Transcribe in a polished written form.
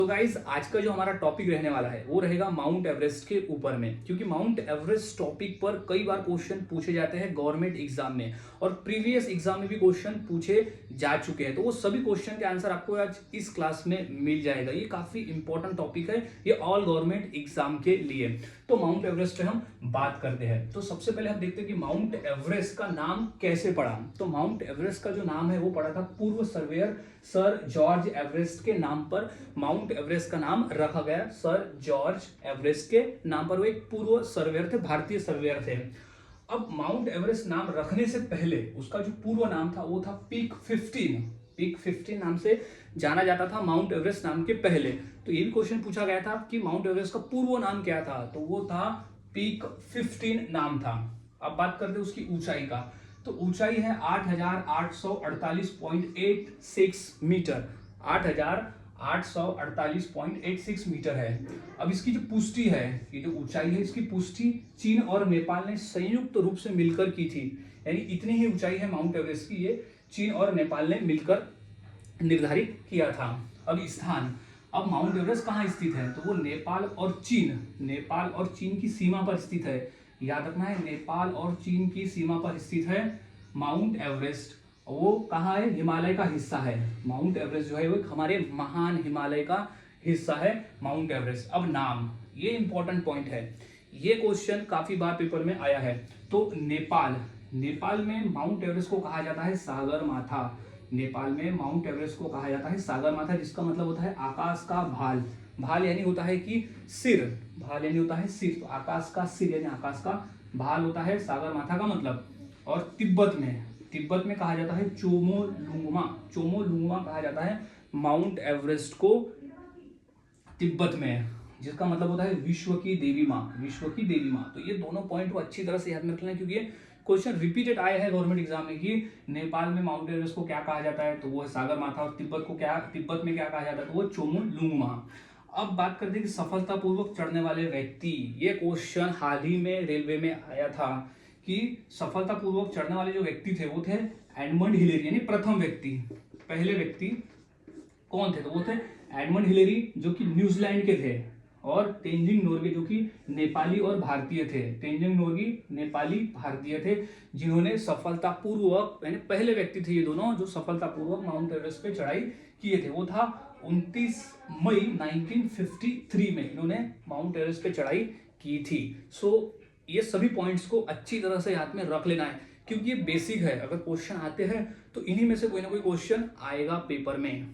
तो गाइज आज का जो हमारा टॉपिक रहने वाला है वो रहेगा माउंट एवरेस्ट के ऊपर में, क्योंकि माउंट एवरेस्ट टॉपिक पर कई बार क्वेश्चन पूछे जाते हैं गवर्नमेंट एग्जाम में और प्रीवियस एग्जाम में भी क्वेश्चन पूछे जा चुके हैं। तो वो सभी क्वेश्चन के आंसर आपको आज इस क्लास में मिल जाएगा। ये काफी इंपॉर्टेंट टॉपिक है, ये ऑल गवर्नमेंट एग्जाम के लिए। तो माउंट एवरेस्ट पे हम बात करते हैं। तो सबसे पहले हम देखते हैं कि माउंट एवरेस्ट का नाम कैसे पड़ा। तो माउंट एवरेस्ट का जो नाम है वो पड़ा था पूर्व सर्वेयर सर जॉर्ज एवरेस्ट के नाम पर। माउंट एवरेस्ट का नाम रखा गया सर जॉर्ज एवरेस्ट के नाम पर। वो एक पूर्व सर्वेयर थे, भारतीय सर्वेयर थे। अब माउंट एवरेस्ट नाम रखने से पहले उसका जो पूर्व नाम था वो था पीक 15। पीक 15 नाम से जाना जाता था माउंट एवरेस्ट नाम के पहले। तो ये भी क्वेश्चन पूछा गया था कि माउंट एवरेस्ट का पूर्व नाम क्या था, तो वो था पीक 15 नाम था। अब बात करते हैं उसकी ऊंचाई का। तो ऊंचाई है 8,848.86 मीटर। 8,848.86 मीटर है। अब इसकी जो पुष्टि है, ये जो ऊंचाई है, इसकी पुष्टि चीन और नेपाल ने संयुक्त रूप से मिलकर की थी। यानी इतनी ही ऊंचाई है माउंट एवरेस्ट की, ये चीन और नेपाल ने मिलकर निर्धारित किया था। अब स्थान, अब माउंट एवरेस्ट कहाँ स्थित है, तो वो नेपाल और चीन की सीमा पर स्थित है। याद रखना है, नेपाल और चीन की सीमा पर स्थित है माउंट एवरेस्ट। वो कहाँ है, हिमालय का हिस्सा है। माउंट एवरेस्ट जो है वो हमारे महान हिमालय का हिस्सा है माउंट एवरेस्ट। अब नाम, ये इंपॉर्टेंट पॉइंट है, ये क्वेश्चन काफी बार पेपर में आया है। तो नेपाल में माउंट एवरेस्ट को कहा जाता है सागरमाथा। नेपाल में माउंट एवरेस्ट को कहा जाता है सागरमाथा, जिसका मतलब होता है आकाश का भाल। भाल यानी होता है कि सिर, भाल यानी होता है सिर, तो आकाश का सिर यानी आकाश का भाल होता है सागरमाथा का मतलब। और तिब्बत में कहा जाता है चोमोलुंगमा कहा जाता है माउंट एवरेस्ट को तिब्बत में, जिसका मतलब होता है विश्व की देवी माँ। तो ये दोनों पॉइंट को अच्छी तरह से याद में रखना है, क्योंकि ये क्वेश्चन रिपीटेड आया है गवर्नमेंट एग्जाम में कि नेपाल में माउंट एवरेस्ट को क्या कहा जाता है, तो वो है सागरमाथा। और तिब्बत में क्या कहा जाता है, तो वो चोमोलुंगमा। अब बात करते हैं कि सफलतापूर्वक चढ़ने वाले व्यक्ति। ये क्वेश्चन हाल ही में रेलवे में आया था कि सफलतापूर्वक चढ़ने वाले जो व्यक्ति थे वो थे एडमंड हिलेरी, यानी प्रथम व्यक्ति, पहले व्यक्ति कौन थे, तो वो थे एडमंड हिलेरी जो कि न्यूजीलैंड के थे, और तेंजिंग नोर्गे जो कि नेपाली और भारतीय थे। तेंजिंग नोर्गे नेपाली भारतीय थे, जिन्होंने सफलतापूर्वक, यानी पहले व्यक्ति थे ये दोनों जो सफलतापूर्वक माउंट एवरेस्ट पे चढ़ाई किए थे। वो था 29 मई 1953 में इन्होंने माउंट एवरेस्ट पे चढ़ाई की थी। सो ये सभी पॉइंट्स को अच्छी तरह से याद में रख लेना है, क्योंकि ये बेसिक है। अगर क्वेश्चन आते हैं तो इन्हीं में से कोई ना कोई क्वेश्चन आएगा पेपर में।